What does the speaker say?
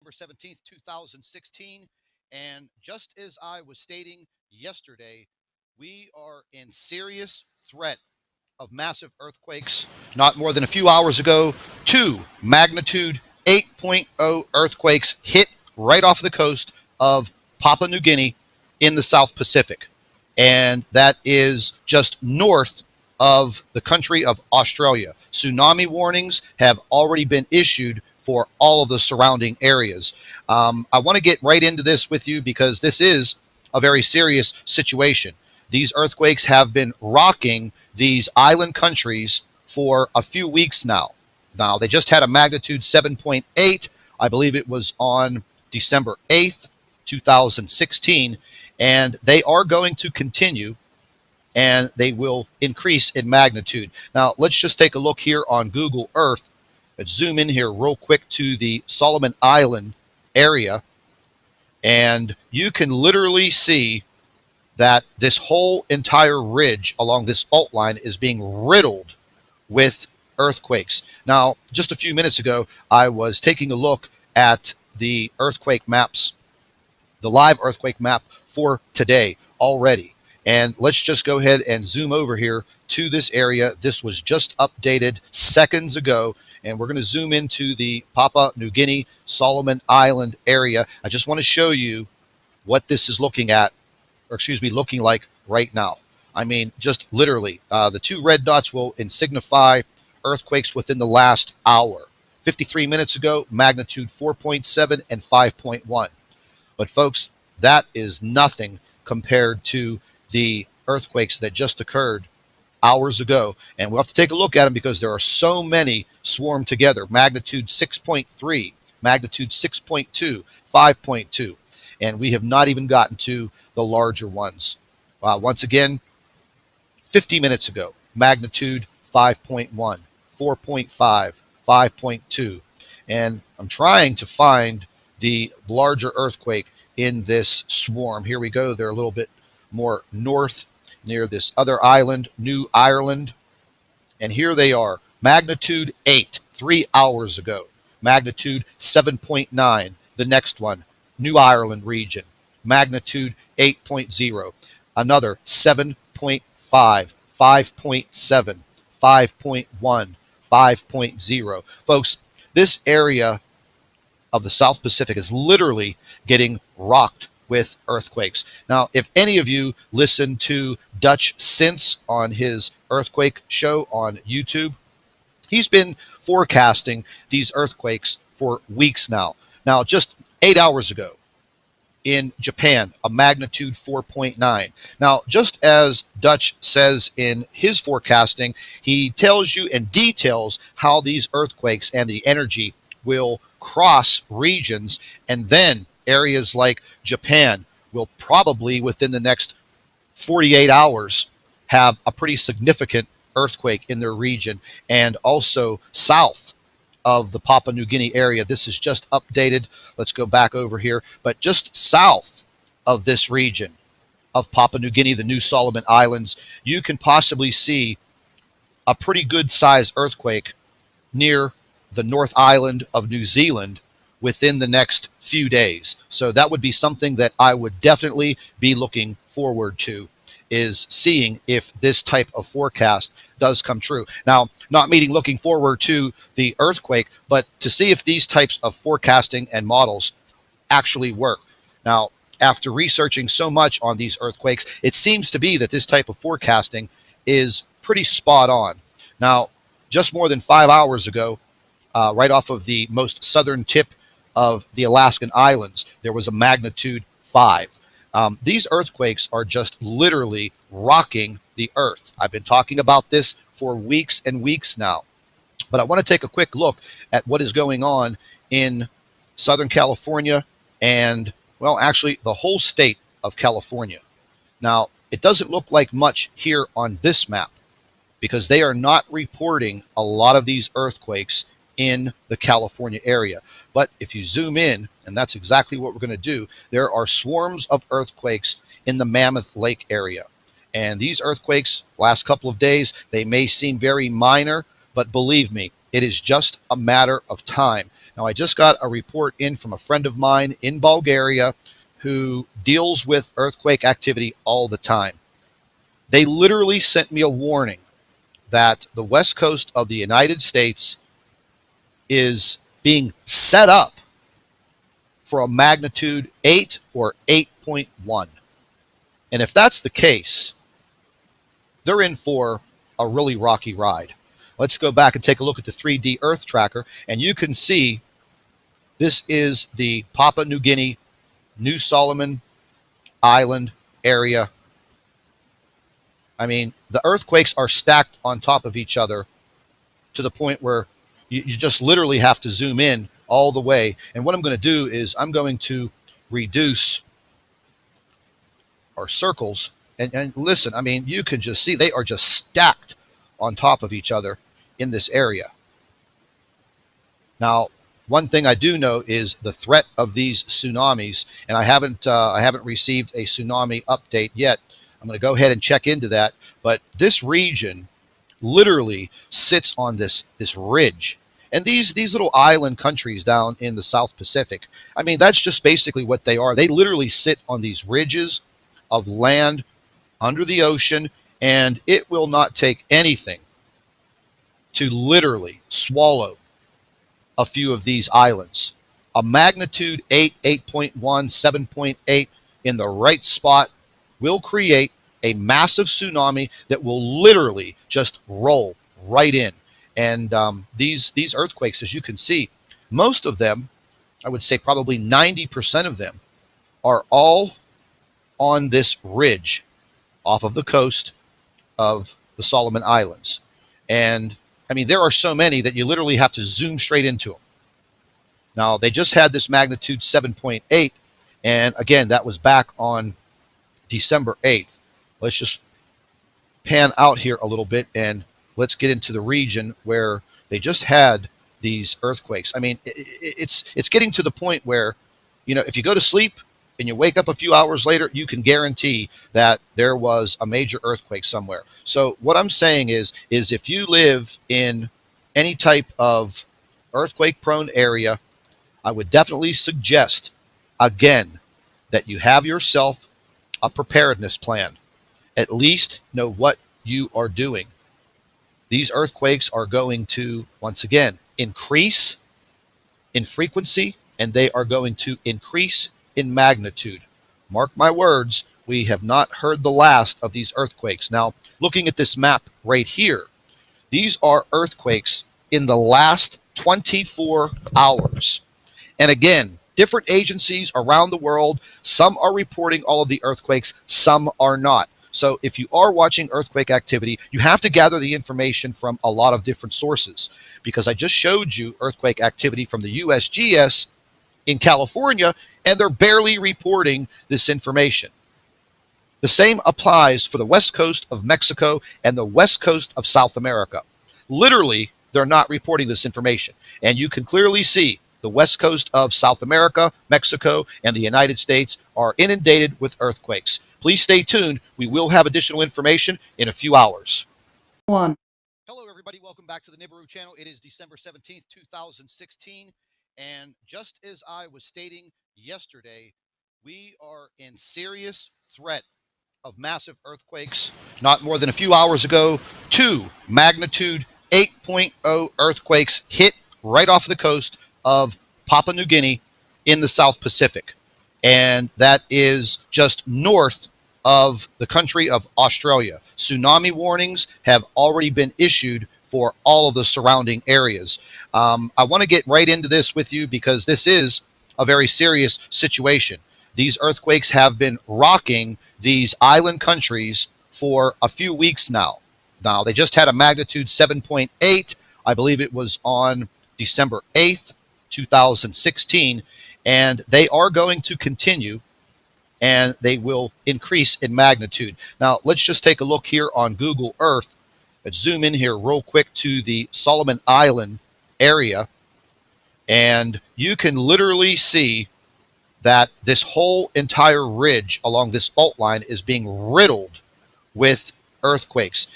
October 17th, 2016. And just as I was stating yesterday, we are in serious threat of massive earthquakes. Not more than a few hours ago, two magnitude 8.0 earthquakes hit right off the coast of Papua New Guinea in the South Pacific. And that is just north of the country of Australia. Tsunami warnings have already been issued for all of the surrounding areas. I want to get right into this with you because this is a very serious situation. These earthquakes have been rocking these island countries for a few weeks now. Now, they just had a magnitude 7.8. I believe it was on December 8th, 2016. And they are going to continue, and they will increase in magnitude. Now, let's just take a look here on Google Earth. Let's zoom in here real quick to the Solomon Island area, and you can literally see that this whole entire ridge along this fault line is being riddled with earthquakes. Now, just a few minutes ago, I was taking a look at the earthquake maps, the live earthquake map for today already. And let's just go ahead and zoom over here to this area. This was just updated seconds ago, and we're going to zoom into the Papua New Guinea Solomon Island area. I just want to show you what this is looking like right now. I mean, just literally, the two red dots will signify earthquakes within the last hour. 53 minutes ago, magnitude 4.7 and 5.1. But folks, that is nothing compared to the earthquakes that just occurred hours ago. And we'll have to take a look at them because there are so many swarmed together. Magnitude 6.3, magnitude 6.2, 5.2. And we have not even gotten to the larger ones. Once again, 50 minutes ago, magnitude 5.1, 4.5, 5.2. And I'm trying to find the larger earthquake in this swarm. Here we go. They're a little bit more north near this other island, New Ireland. And here they are, magnitude 8, 3 hours ago. Magnitude 7.9, the next one, New Ireland region. Magnitude 8.0, another 7.5, 5.7, 5.1, 5.0. Folks, this area of the South Pacific is literally getting rocked with earthquakes. Now, if any of you listen to Dutch Since on his earthquake show on YouTube, he's been forecasting these earthquakes for weeks now. Now, just 8 hours ago in Japan, a magnitude 4.9. Now, just as Dutch says in his forecasting, he tells you and details how these earthquakes and the energy will cross regions, and then areas like Japan will probably within the next 48 hours have a pretty significant earthquake in their region. And also south of the Papua New Guinea area, this is just updated. Let's go back over here. But just south of this region of Papua New Guinea, the New Solomon Islands, you can possibly see a pretty good size earthquake near the North Island of New Zealand within the next few days. So that would be something that I would definitely be looking forward to, is seeing if this type of forecast does come true. Now, not meaning looking forward to the earthquake, but to see if these types of forecasting and models actually work. Now, after researching so much on these earthquakes, it seems to be that this type of forecasting is pretty spot on. Now, just more than 5 hours ago, right off of the most southern tip of the Alaskan islands, there was a magnitude 5. These earthquakes are just literally rocking the earth. I've been talking about this for weeks and weeks now, but I want to take a quick look at what is going on in Southern California and, well, actually the whole state of California. Now, it doesn't look like much here on this map because they are not reporting a lot of these earthquakes in the California area. But if you zoom in, and that's exactly what we're going to do, there are swarms of earthquakes in the Mammoth Lake area. And these earthquakes, last couple of days, they may seem very minor, but believe me, it is just a matter of time. Now, I just got a report in from a friend of mine in Bulgaria who deals with earthquake activity all the time. They literally sent me a warning that the west coast of the United States is being set up for a magnitude 8 or 8.1. And if that's the case, they're in for a really rocky ride. Let's go back and take a look at the 3D Earth tracker, and you can see this is the Papua New Guinea, New Solomon Island area. I mean, the earthquakes are stacked on top of each other to the point where you just literally have to zoom in all the way. And what I'm going to do is I'm going to reduce our circles. And listen, I mean, you can just see they are just stacked on top of each other in this area. Now, one thing I do know is the threat of these tsunamis, and I haven't received a tsunami update yet. I'm going to go ahead and check into that. But this region literally sits on this ridge. And these little island countries down in the South Pacific, I mean, that's just basically what they are. They literally sit on these ridges of land under the ocean, and it will not take anything to literally swallow a few of these islands. A magnitude 8, 8.1, 7.8 in the right spot will create a massive tsunami that will literally just roll right in. And these earthquakes, as you can see, most of them, I would say probably 90% of them, are all on this ridge off of the coast of the Solomon Islands. And I mean, there are so many that you literally have to zoom straight into them. Now, they just had this magnitude 7.8, and again, that was back on December 8th. Let's just pan out here a little bit and let's get into the region where they just had these earthquakes. I mean, it's getting to the point where, you know, if you go to sleep and you wake up a few hours later, you can guarantee that there was a major earthquake somewhere. So what I'm saying is if you live in any type of earthquake-prone area, I would definitely suggest, again, that you have yourself a preparedness plan. At least know what you are doing. These earthquakes are going to, once again, increase in frequency, and they are going to increase in magnitude. Mark my words, we have not heard the last of these earthquakes. Now, looking at this map right here, these are earthquakes in the last 24 hours. And again, different agencies around the world, some are reporting all of the earthquakes, some are not. So if you are watching earthquake activity, you have to gather the information from a lot of different sources, because I just showed you earthquake activity from the USGS in California, and they're barely reporting this information. The same applies for the west coast of Mexico and the west coast of South America. Literally, they're not reporting this information. And you can clearly see the west coast of South America, Mexico, and the United States are inundated with earthquakes. Please stay tuned. We will have additional information in a few hours. Hello, everybody. Welcome back to the Nibiru channel. It is December 17th, 2016. And just as I was stating yesterday, we are in serious threat of massive earthquakes. Not more than a few hours ago, 2 magnitude 8.0 earthquakes hit right off the coast of Papua New Guinea in the South Pacific. And that is just north of the country of Australia. Tsunami warnings have already been issued for all of the surrounding areas. I want to get right into this with you because this is a very serious situation. These earthquakes have been rocking these island countries for a few weeks now. Now, they just had a magnitude 7.8. I believe it was on December 8th, 2016. And they are going to continue, and they will increase in magnitude. Now, let's just take a look here on Google Earth. Let's zoom in here real quick to the Solomon Island area, and you can literally see that this whole entire ridge along this fault line is being riddled with earthquakes.